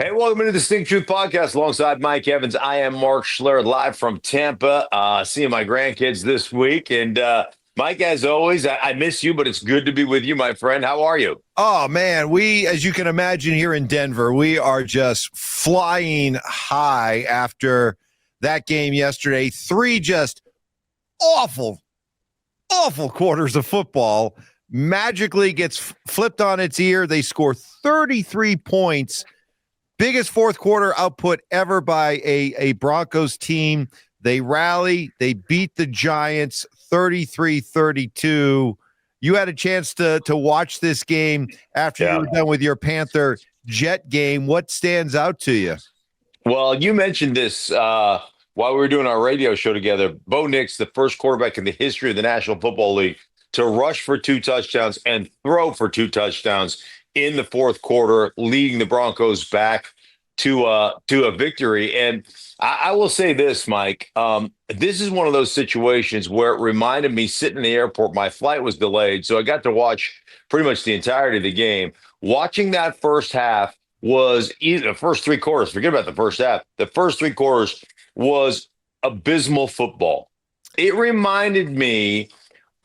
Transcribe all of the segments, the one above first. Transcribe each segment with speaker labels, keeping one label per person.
Speaker 1: Hey, welcome into the Stink Truth Podcast alongside Mike Evans. I am Mark Schlereth, live from Tampa, seeing my grandkids this week. And Mike, as always, I miss you, but it's good to be with you, my friend. How are you?
Speaker 2: Oh, man, as you can imagine here in Denver, we are just flying high after that game yesterday. Three just awful quarters of football. Magically gets flipped on its ear. They score 33 points. Biggest fourth quarter output ever by a Broncos team. They rally. They beat the Giants 33-32. You had a chance to watch this game after you were done with your Panther-Jet game. What stands out to you?
Speaker 1: Well, you mentioned this while we were doing our radio show together. Bo Nix, the first quarterback in the history of the National Football League to rush for 2 touchdowns and throw for 2 touchdowns in the fourth quarter, leading the Broncos back to a victory. And I will say this, Mike, this is one of those situations where it reminded me sitting in the airport. My flight was delayed, so I got to watch pretty much the entirety of the game. Watching that first half was the first 3 quarters. Forget about the first half. The first 3 quarters was abysmal football. It reminded me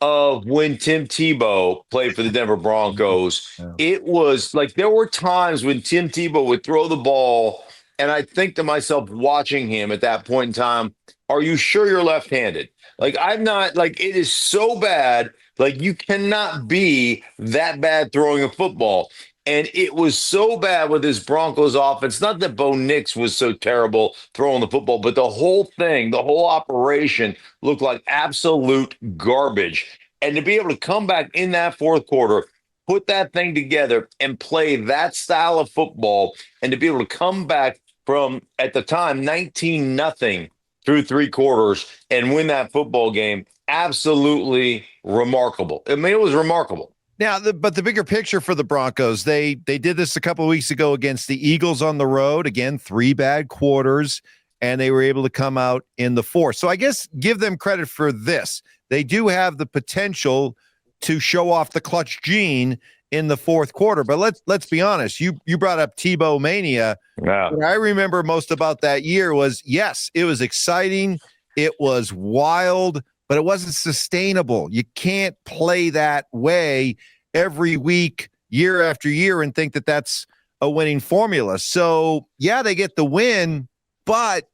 Speaker 1: of when Tim Tebow played for the Denver Broncos. It was like there were times when Tim Tebow would throw the ball, and I think to myself watching him at that point in time, are you sure you're left-handed? Like, I'm not, like, it is so bad. Like, you cannot be that bad throwing a football. And it was so bad with this Broncos offense. Not that Bo Nix was so terrible throwing the football, but the whole thing, the whole operation looked like absolute garbage. And to be able to come back in that fourth quarter, put that thing together and play that style of football, and to be able to come back from, at the time, 19-0 through 3 quarters and win that football game, absolutely remarkable. I mean, it was remarkable.
Speaker 2: Now, but the bigger picture for the Broncos, they did this a couple of weeks ago against the Eagles on the road. Again, 3 bad quarters, and they were able to come out in the fourth. So I guess give them credit for this. They do have the potential to show off the clutch gene in the fourth quarter. But let's be honest. You brought up Tebow mania.
Speaker 1: Yeah.
Speaker 2: What I remember most about that year was, yes, it was exciting. It was wild, but it wasn't sustainable. You can't play that way every week, year after year, and think that that's a winning formula. So, yeah, they get the win, but,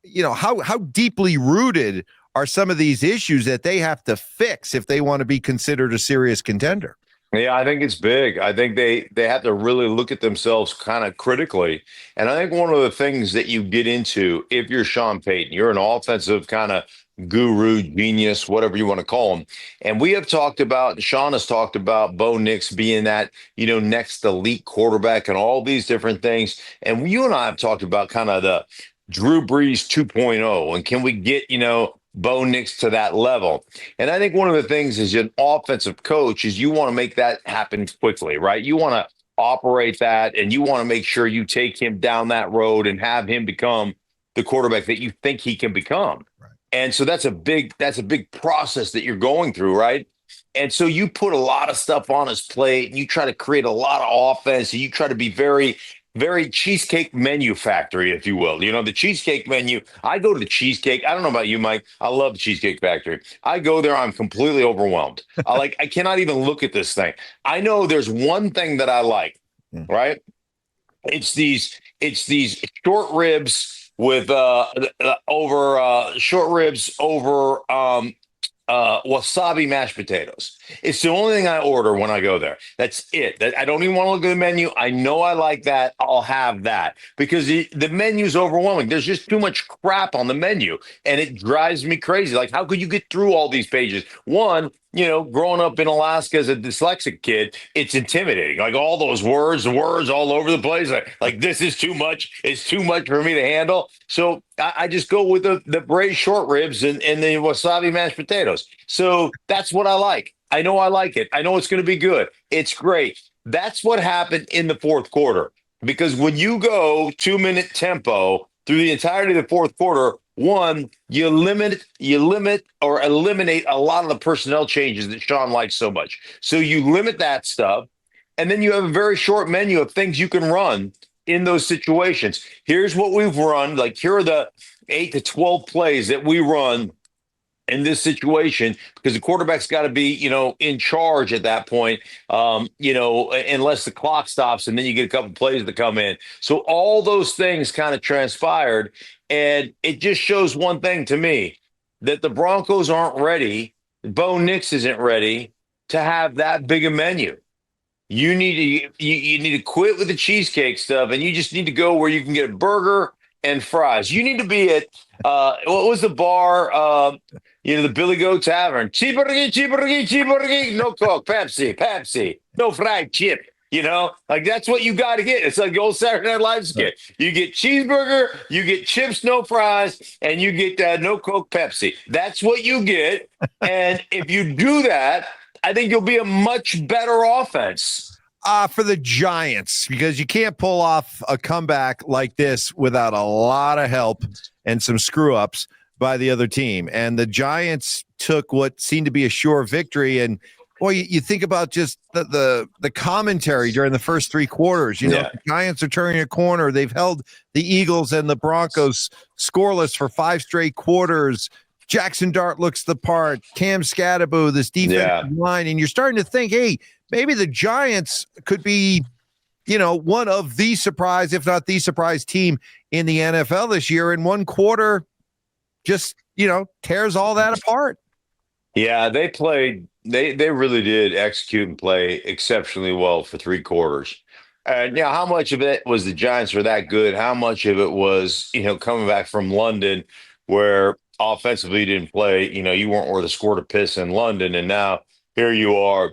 Speaker 2: you know, how deeply rooted are some of these issues that they have to fix if they want to be considered a serious contender?
Speaker 1: Yeah, I think it's big. I think they have to really look at themselves kind of critically. And I think one of the things that you get into, if you're Sean Payton, you're an offensive kind of guru, genius, whatever you want to call him. And we have talked about, Sean has talked about Bo Nix being that, next elite quarterback and all these different things. And you and I have talked about kind of the Drew Brees 2.0. And can we get, Bo Nix to that level? And I think one of the things as an offensive coach is you want to make that happen quickly, right? You want to operate that, and you want to make sure you take him down that road and have him become the quarterback that you think he can become. Right. And so that's a big process that you're going through, right? And so you put a lot of stuff on his plate, and you try to create a lot of offense, and you try to be very Cheesecake Menu Factory, if you will. The Cheesecake Menu. I go to the Cheesecake. I don't know about you, Mike. I love the Cheesecake Factory. I go there. I'm completely overwhelmed. I cannot even look at this thing. I know there's one thing that I like, right? It's these short ribs with short ribs over wasabi mashed potatoes. It's the only thing I order when I go there. That's it. I don't even want to look at the menu. I know I like that. I'll have that because the menu's overwhelming. There's just too much crap on the menu, and it drives me crazy. Like, how could you get through all these pages? One, growing up in Alaska as a dyslexic kid, it's intimidating. Like all those words all over the place. Like this is too much. It's too much for me to handle. So I just go with the braised short ribs and the wasabi mashed potatoes. So that's what I like. I know I like it. I know it's going to be good. It's great. That's what happened in the fourth quarter. Because when you go 2-minute tempo through the entirety of the fourth quarter, one, you limit or eliminate a lot of the personnel changes that Sean likes so much. So you limit that stuff, and then you have a very short menu of things you can run in those situations. Here's what we've run. Like, here are the 8 to 12 plays that we run in this situation, because the quarterback's got to be, in charge at that point, unless the clock stops and then you get a couple plays to come in. So all those things kind of transpired. And it just shows one thing to me, that the Broncos aren't ready. Bo Nix isn't ready to have that big a menu. You need to quit with the cheesecake stuff, and you just need to go where you can get a burger and fries. You need to be at what was the bar? The Billy Goat Tavern. Cheeseburger, cheeseburger, cheeseburger, no Coke, Pepsi, no fried chip. Like, that's what you got to get. It's like the old Saturday Night Live skit. You get cheeseburger, you get chips, no fries, and you get no Coke, Pepsi. That's what you get. And if you do that, I think you'll be a much better offense.
Speaker 2: For the Giants, because you can't pull off a comeback like this without a lot of help and some screw-ups by the other team. And the Giants took what seemed to be a sure victory. And, boy, you think about just the commentary during the first three quarters. The Giants are turning a corner. They've held the Eagles and the Broncos scoreless for 5 straight quarters. Jackson Dart looks the part. Cam Scatterbo, this defensive line. And you're starting to think, hey, maybe the Giants could be, one of the surprise, if not the surprise team in the NFL this year. In one quarter, just, tears all that apart.
Speaker 1: Yeah, they played. They really did execute and play exceptionally well for 3 quarters. And how much of it was the Giants were that good? How much of it was, coming back from London, where offensively you didn't play, you weren't worth a score to piss in London. And now here you are,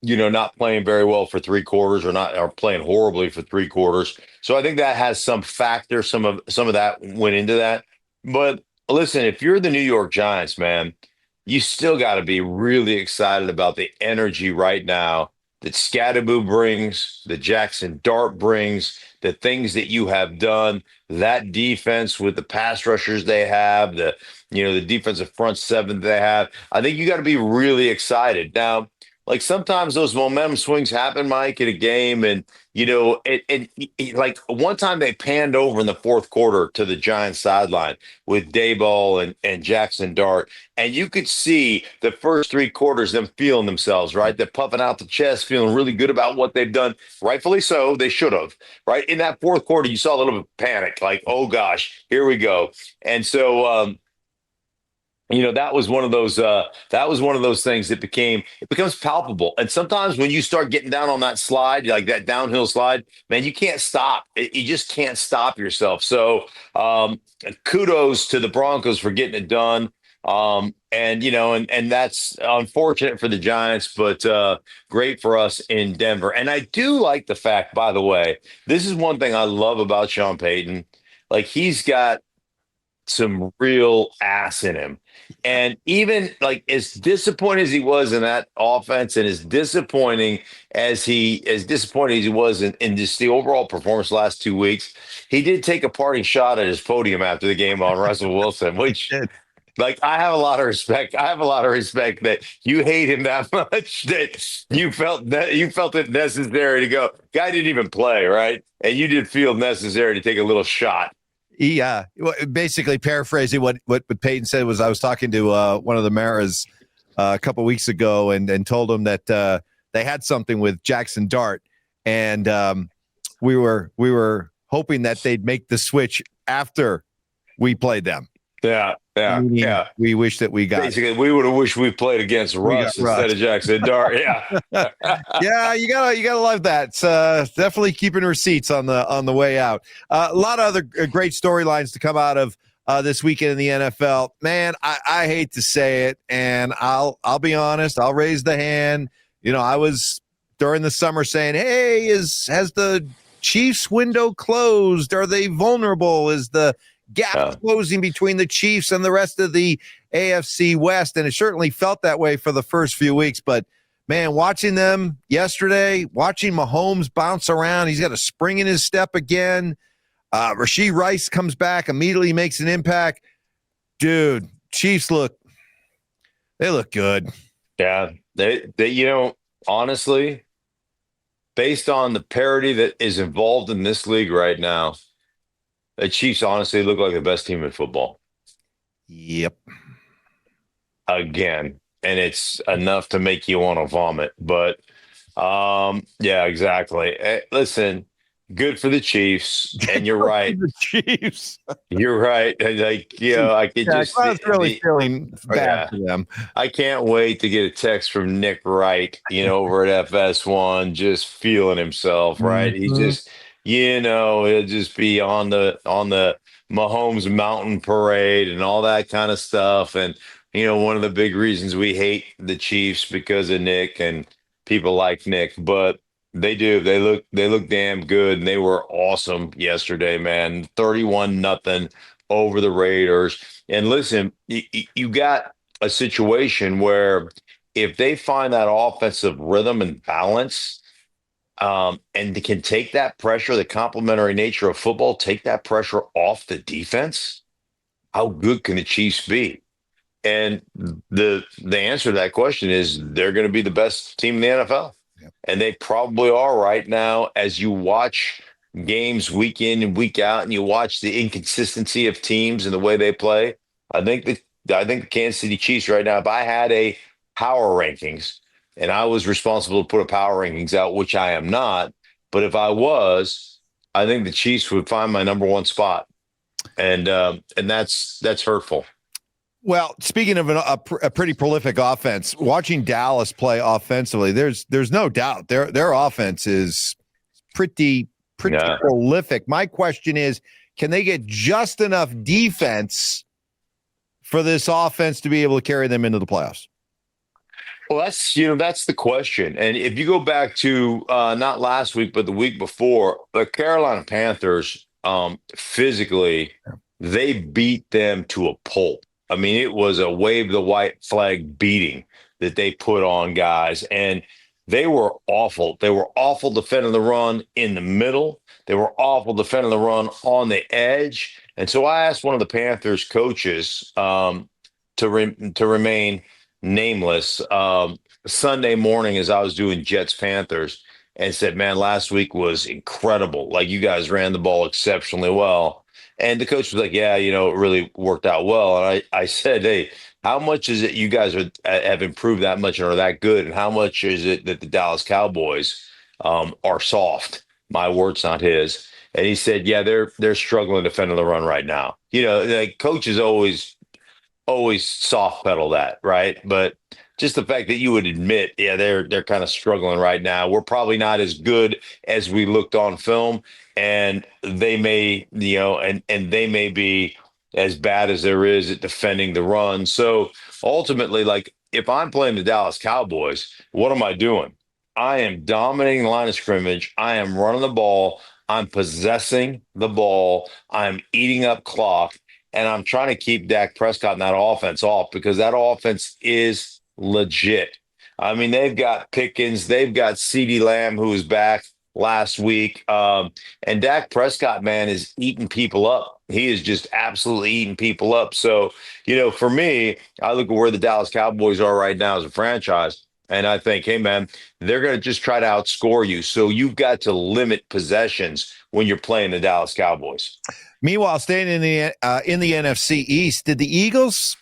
Speaker 1: not playing very well for 3 quarters, or playing horribly for 3 quarters. So I think that has some factor. Some of that went into that. But listen, if you're the New York Giants, man, you still got to be really excited about the energy right now that Scatterbo brings, that Jackson Dart brings, the things that you have done, that defense with the pass rushers they have, the defensive front 7 they have. I think you got to be really excited. Now, like, sometimes those momentum swings happen, Mike, in a game. And, like one time they panned over in the fourth quarter to the Giants sideline with Dayball and Jackson Dart. And you could see the first 3 quarters, them feeling themselves, right? They're puffing out the chest, feeling really good about what they've done. Rightfully so. They should have, right? In that fourth quarter, you saw a little bit of panic, like, oh gosh, here we go. And so, that was one of those. That was one of those things that becomes palpable. And sometimes when you start getting down on that slide, like that downhill slide, man, you can't stop. You just can't stop yourself. So, kudos to the Broncos for getting it done. And that's unfortunate for the Giants, but great for us in Denver. And I do like the fact, by the way, this is one thing I love about Sean Payton. Like, he's got some real ass in him. And even like as disappointed as he was in that offense, and as disappointed as he was in just the overall performance the last 2 weeks, he did take a parting shot at his podium after the game on Russell Wilson, which, like, I have a lot of respect. I have a lot of respect that you hate him that much that you felt it necessary to go. Guy didn't even play, right? And you did feel necessary to take a little shot.
Speaker 2: He basically paraphrasing what Peyton said was, I was talking to one of the Maras a couple of weeks ago and told him that they had something with Jackson Dart, and we were hoping that they'd make the switch after we played them.
Speaker 1: Yeah.
Speaker 2: We wish that we got.
Speaker 1: Basically, we would have wished we played against Russ instead of Jackson Dart. Yeah.
Speaker 2: Yeah, you gotta love that. It's definitely keeping receipts on the way out. A lot of other great storylines to come out of this weekend in the NFL. Man, I hate to say it, and I'll be honest. I'll raise the hand. I was during the summer saying, "Hey, has the Chiefs window closed? Are they vulnerable? Is the gap closing between the Chiefs and the rest of the AFC West?" And it certainly felt that way for the first few weeks. But, man, watching them yesterday, watching Mahomes bounce around, he's got a spring in his step again. Rashee Rice comes back, immediately makes an impact. Dude, Chiefs look good.
Speaker 1: Yeah. They honestly, based on the parity that is involved in this league right now, the Chiefs honestly look like the best team in football
Speaker 2: Yep.
Speaker 1: again, and it's enough to make you want to vomit. But yeah, exactly. Listen, good for the Chiefs, and you're right.
Speaker 2: The Chiefs.
Speaker 1: You're right. Like, I could
Speaker 2: Yeah,
Speaker 1: just
Speaker 2: I was really feeling bad
Speaker 1: yeah.
Speaker 2: for them.
Speaker 1: I can't wait to get a text from Nick Wright, over at FS1, just feeling himself, right? He
Speaker 2: Mhm.
Speaker 1: just, he'll just be on the Mahomes Mountain Parade and all that kind of stuff. And, one of the big reasons we hate the Chiefs because of Nick and people like Nick, but they do. They look damn good, and they were awesome yesterday, man. 31-0 over the Raiders. And listen, you got a situation where if they find that offensive rhythm and balance, and they can take that pressure, the complementary nature of football, take that pressure off the defense, how good can the Chiefs be? And the answer to that question is they're going to be the best team in the NFL.
Speaker 2: Yep.
Speaker 1: And they probably are right now as you watch games week in and week out and you watch the inconsistency of teams and the way they play. I think the Kansas City Chiefs right now, if I had a power rankings and I was responsible to put a power rankings out, which I am not, but if I was, I think the Chiefs would find my number one spot. And that's hurtful.
Speaker 2: Well, speaking of a pretty prolific offense, watching Dallas play offensively, there's no doubt their offense is pretty
Speaker 1: Yeah.
Speaker 2: prolific. My question is, can they get just enough defense for this offense to be able to carry them into the playoffs?
Speaker 1: Well, that's the question. And if you go back to not last week, but the week before, the Carolina Panthers, physically, they beat them to a pulp. I mean, it was a wave the white flag beating that they put on guys, and they were awful. They were awful defending the run in the middle. They were awful defending the run on the edge. And so I asked one of the Panthers coaches to remain nameless Sunday morning as I was doing Jets Panthers and said, man, last week was incredible. Like you guys ran the ball exceptionally well. And the coach was like, yeah, it really worked out well. And I said, hey, how much is it you guys have improved that much and are that good? And how much is it that the Dallas Cowboys are soft? My words, not his. And he said, yeah, they're struggling defending the run right now. Like coaches always soft pedal that, right? But just the fact that you would admit, yeah, they're kind of struggling right now. We're probably not as good as we looked on film, and they may, and they may be as bad as there is at defending the run. So ultimately, like if I'm playing the Dallas Cowboys, what am I doing? I am dominating the line of scrimmage. I am running the ball. I'm possessing the ball. I'm eating up clock. And I'm trying to keep Dak Prescott and that offense off because that offense is legit. I mean, they've got Pickens, they've got CeeDee Lamb, who was back last week. And Dak Prescott, man, is eating people up. He is just absolutely eating people up. So, for me, I look at where the Dallas Cowboys are right now as a franchise. And I think, hey, man, they're going to just try to outscore you. So you've got to limit possessions when you're playing the Dallas Cowboys.
Speaker 2: Meanwhile, staying in the NFC East, did the Eagles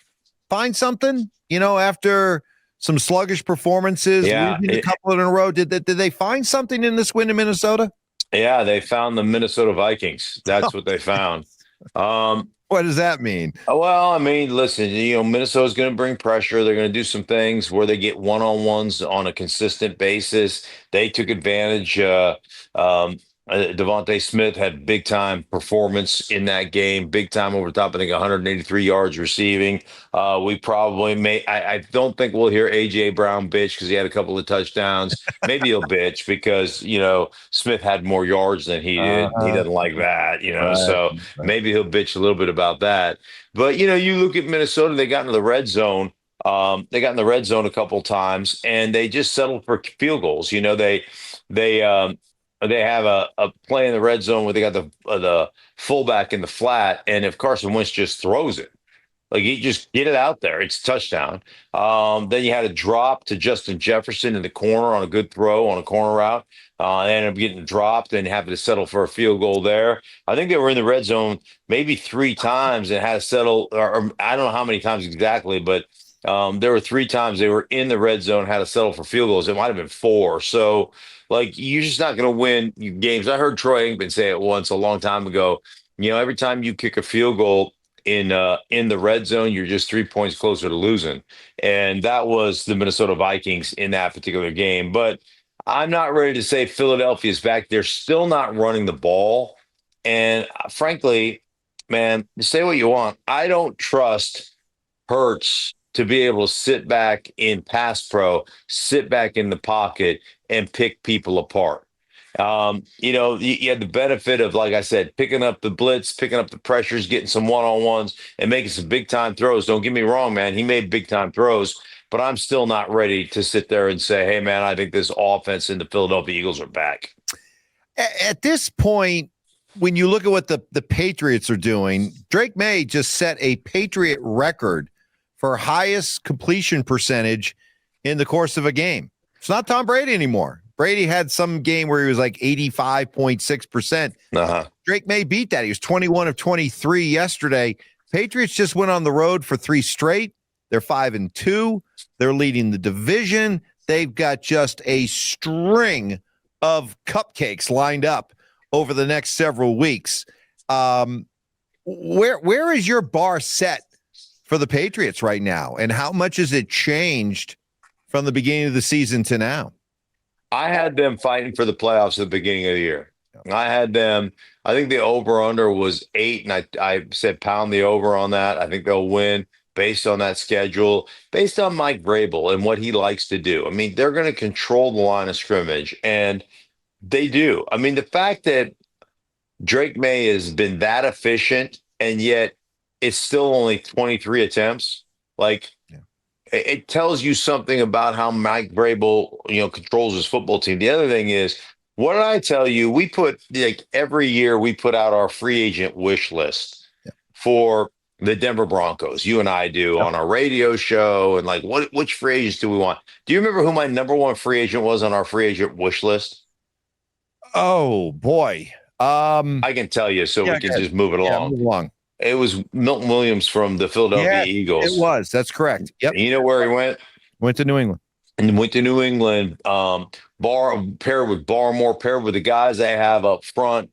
Speaker 2: find something? After some sluggish performances, losing a couple in a row, did they find something in this win in Minnesota?
Speaker 1: Yeah, they found the Minnesota Vikings. That's what they found.
Speaker 2: What does that mean?
Speaker 1: Well, I mean, listen, Minnesota's going to bring pressure. They're going to do some things where they get one-on-ones on a consistent basis. They took advantage. Devontae Smith had big time performance in that game, big time over the top. I think 183 yards receiving. We probably may. I don't think we'll hear AJ Brown bitch because he had a couple of touchdowns. Maybe he'll bitch because Smith had more yards than he did. He doesn't like that,
Speaker 2: Right,
Speaker 1: So
Speaker 2: right.
Speaker 1: maybe he'll bitch a little bit about that. But you look at Minnesota. They got into the red zone. They got in the red zone a couple of times, and they just settled for field goals. They have a play in the red zone where they got the fullback in the flat, and if Carson Wentz just throws it, Like, you just get it out there. It's a touchdown. Then you had a drop to Justin Jefferson in the corner on a good throw on a corner route. Ended up getting dropped and having to settle for a field goal there. I think they were in the red zone maybe three times and had to settle, or I don't know how many times exactly, but there were three times they were in the red zone, had to settle for field goals. It might have been four. So, like, you're just not going to win games. I heard Troy Aikman say it once a long time ago. Every time you kick a field goal in the red zone, you're just 3 points closer to losing. And that was the Minnesota Vikings in that particular game. But I'm not ready to say Philadelphia's back. They're still not running the ball. And frankly, man, say what you want. I don't trust Hurts to be able to sit back in pass pro, sit back in the pocket, and pick people apart. You had the benefit of, like I said, picking up the blitz, picking up the pressures, getting some one-on-ones, and making some big-time throws. Don't get me wrong, man. He made big-time throws, but I'm still not ready to sit there and say, hey, man, I think this offense and the Philadelphia Eagles are back.
Speaker 2: At this point, when you look at what the Patriots are doing, Drake May just set a Patriot record for highest completion percentage in the course of a game. It's not Tom Brady anymore. Brady had some game where he was like 85.6%. Drake May beat that. He was 21 of 23 yesterday. Patriots just went on the road for 3 straight. They're 5-2. They're leading the division. They've got just a string of cupcakes lined up over the next several weeks. Where is your bar set for the Patriots right now? And how much has it changed from the beginning of the season to now?
Speaker 1: I had them fighting for the playoffs at the beginning of the year. I had them. I think the over-under was 8, and I said pound the over on that. I think they'll win based on that schedule, based on Mike Vrabel and what he likes to do. I mean, they're going to control the line of scrimmage, and they do. I mean, the fact that Drake May has been that efficient, and yet it's still only 23 attempts, like, it tells you something about how Mike Vrabel, controls his football team. The other thing is, what did I tell you? We put, like, every year we put out our free agent wish list for the Denver Broncos. You and I do on our radio show, and like, which free agents do we want? Do you remember who my number one free agent was on our free agent wish list?
Speaker 2: Oh boy,
Speaker 1: I can tell you, so we can just move it along.
Speaker 2: Move along.
Speaker 1: It was Milton Williams from the Philadelphia Eagles.
Speaker 2: It was. That's correct. Yep.
Speaker 1: And you know where he went?
Speaker 2: Went to New England.
Speaker 1: And went to New England. Paired with Barmore, paired with the guys they have up front.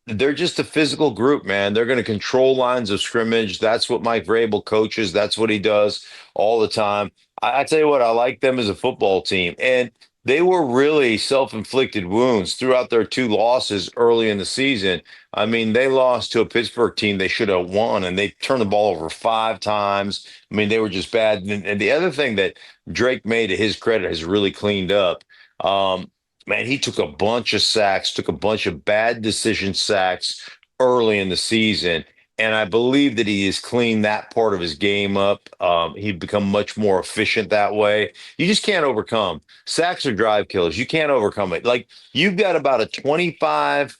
Speaker 1: They're just a physical group, man. They're going to control lines of scrimmage. That's what Mike Vrabel coaches. That's what he does all the time. I tell you what, I like them as a football team. And they were really self-inflicted wounds throughout their 2 losses early in the season. I mean, they lost to a Pittsburgh team they should have won, and they turned the ball over 5 times. I mean, they were just bad. And the other thing that Drake May, to his credit, has really cleaned up, man, he took a bunch of sacks, took a bunch of bad decision sacks early in the season. And I believe that he has cleaned that part of his game up. He'd become much more efficient that way. You just can't overcome. Sacks are drive killers. You can't overcome it. Like, you've got about a 27%,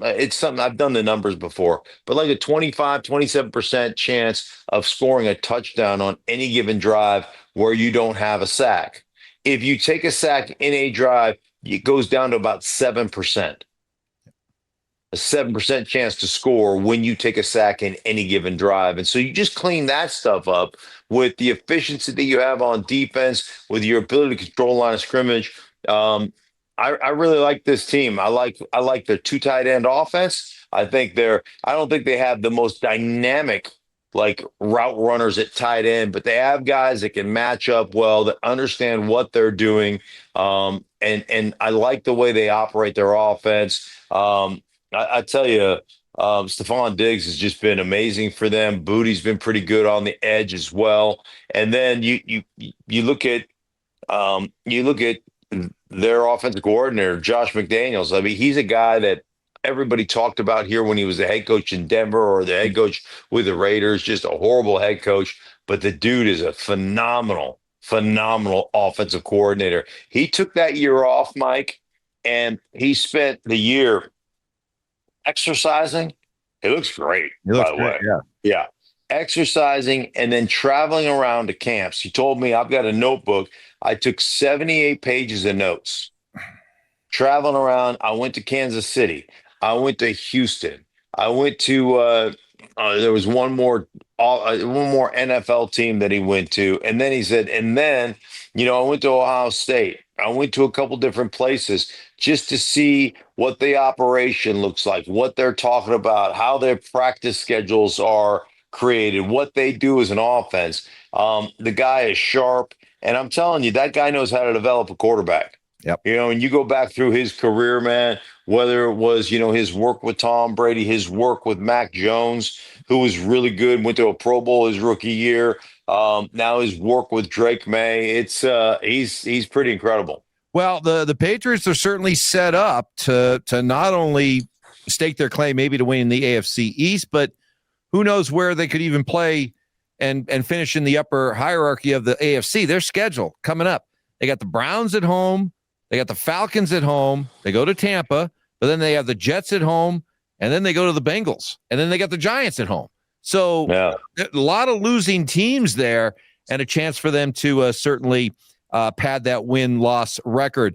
Speaker 1: it's something, I've done the numbers before, but like a 27% chance of scoring a touchdown on any given drive where you don't have a sack. If you take a sack in a drive, it goes down to about 7%. A 7% chance to score when you take a sack in any given drive. And so you just clean that stuff up with the efficiency that you have on defense, with your ability to control line of scrimmage. I really like this team. I like their 2 tight end offense. I don't think they have the most dynamic, like, route runners at tight end, but they have guys that can match up well, that understand what they're doing. And I like the way they operate their offense. I tell you, Stephon Diggs has just been amazing for them. Booty's been pretty good on the edge as well. And then you look at their offensive coordinator, Josh McDaniels. I mean, he's a guy that everybody talked about here when he was the head coach in Denver or the head coach with the Raiders. Just a horrible head coach, but the dude is a phenomenal offensive coordinator. He took that year off, Mike, and he spent the year exercising He looks great,
Speaker 2: He
Speaker 1: by
Speaker 2: looks
Speaker 1: the
Speaker 2: great.
Speaker 1: way.
Speaker 2: Yeah.
Speaker 1: Yeah. Exercising and then traveling around to camps. He told me I've got a notebook. I took 78 pages of notes traveling around. I went to Kansas City. I went to Houston. I went to there was one more NFL team that he went to, and then he said, and then I went to Ohio State. I went to a couple different places just to see what the operation looks like, what they're talking about, how their practice schedules are created, what they do as an offense. The guy is sharp, and I'm telling you, that guy knows how to develop a quarterback.
Speaker 2: Yep.
Speaker 1: And you go back through his career, man, whether it was, his work with Tom Brady, his work with Mac Jones, who was really good, went to a Pro Bowl his rookie year. Now his work with Drake May, it's he's pretty incredible.
Speaker 2: Well, the Patriots are certainly set up to not only stake their claim maybe to win the AFC East, but who knows where they could even play and finish in the upper hierarchy of the AFC. Their schedule coming up. They got the Browns at home. They got the Falcons at home. They go to Tampa, but then they have the Jets at home, and then they go to the Bengals, and then they got the Giants at home. So
Speaker 1: Yeah.
Speaker 2: a lot of losing teams there, and a chance for them to certainly pad that win-loss record.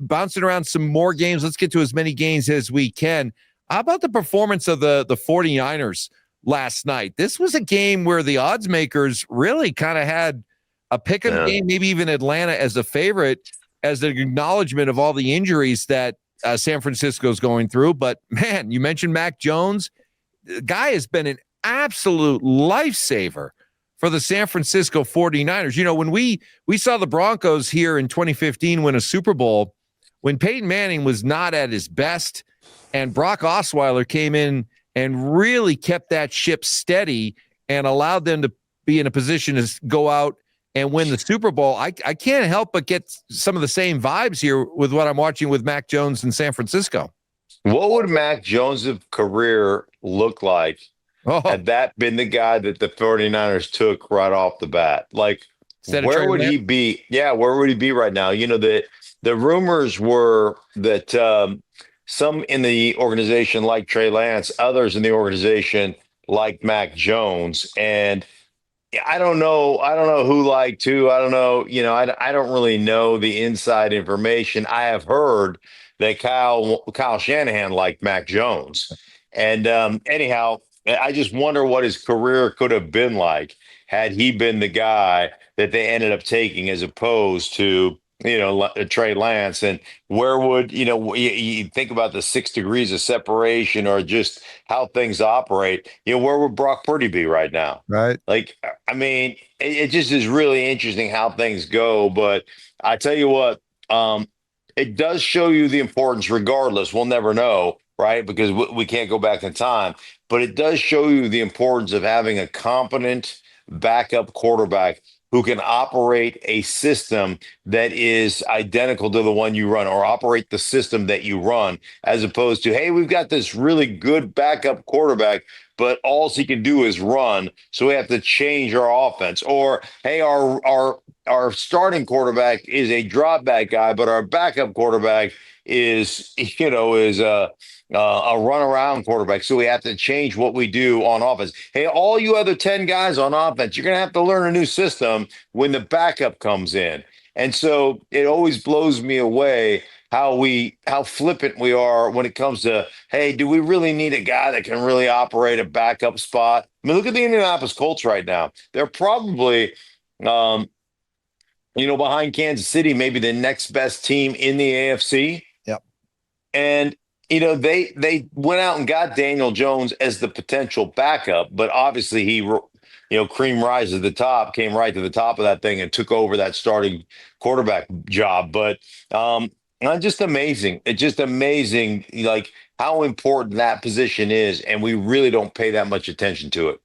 Speaker 2: Bouncing around some more games. Let's get to as many games as we can. How about the performance of the 49ers last night? This was a game where the odds makers really kind of had a pick of the game, maybe even Atlanta as a favorite, as an acknowledgement of all the injuries that San Francisco's going through. But, man, you mentioned Mac Jones. The guy has been an absolute lifesaver for the San Francisco 49ers. When we saw the Broncos here in 2015 win a Super Bowl, when Peyton Manning was not at his best, and Brock Osweiler came in and really kept that ship steady and allowed them to be in a position to go out and win the Super Bowl. I can't help but get some of the same vibes here with what I'm watching with Mac Jones in San Francisco.
Speaker 1: What would Mac Jones' career look like had that been the guy that the 49ers took right off the bat? Like, where would he be? Yeah, where would he be right now? The rumors were that some in the organization like Trey Lance, others in the organization like Mac Jones. And I don't know who liked who. I don't know. I don't really know the inside information. I have heard that Kyle Shanahan liked Mac Jones. And anyhow, I just wonder what his career could have been like had he been the guy that they ended up taking as opposed to, Trey Lance. And where would, you think about the 6 degrees of separation or just how things operate, where would Brock Purdy be right now?
Speaker 2: Right.
Speaker 1: Like, I mean, it just is really interesting how things go. But I tell you what, it does show you the importance regardless. We'll never know, right? Because we can't go back in time. But it does show you the importance of having a competent backup quarterback who can operate a system that is identical to the one you run, or operate the system that you run, as opposed to, hey, we've got this really good backup quarterback, but all he can do is run, so we have to change our offense. Or, hey, our starting quarterback is a drop back guy, but our backup quarterback is a run around quarterback. So we have to change what we do on offense. Hey, all you other 10 guys on offense, you're going to have to learn a new system when the backup comes in. And so it always blows me away how flippant we are when it comes to, hey, do we really need a guy that can really operate a backup spot? I mean, look at the Indianapolis Colts right now. They're probably, behind Kansas City, maybe the next best team in the AFC.
Speaker 2: Yep.
Speaker 1: And they went out and got Daniel Jones as the potential backup, but obviously he, cream rise to the top, came right to the top of that thing and took over that starting quarterback job. But just amazing. It's just amazing, like how important that position is, and we really don't pay that much attention to it.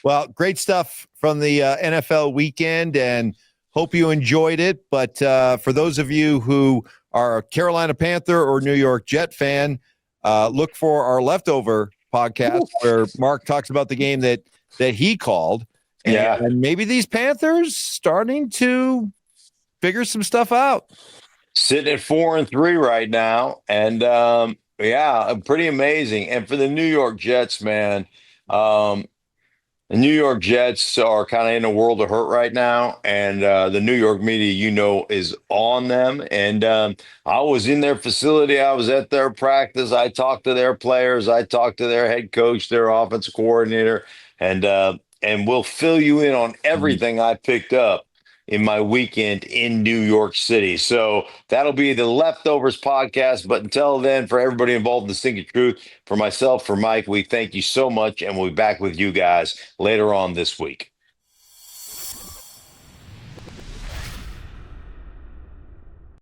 Speaker 2: Well, great stuff from the NFL weekend, and hope you enjoyed it. But for those of you who are a Carolina Panther or New York Jet fan, look for our leftover podcast where Mark talks about the game that he called. And maybe these Panthers starting to figure some stuff out.
Speaker 1: Sitting at 4-3 right now. And, Yeah, pretty amazing. And for the New York Jets, man, um, the New York Jets are kind of in a world of hurt right now, and the New York media, is on them. And I was in their facility, I was at their practice, I talked to their players, I talked to their head coach, their offensive coordinator, and we'll fill you in on everything I picked up in my weekend in New York City. So that'll be the Leftovers podcast. But until then, for everybody involved in the Stinking Truth, for myself, for Mike, we thank you so much, and we'll be back with you guys later on this week.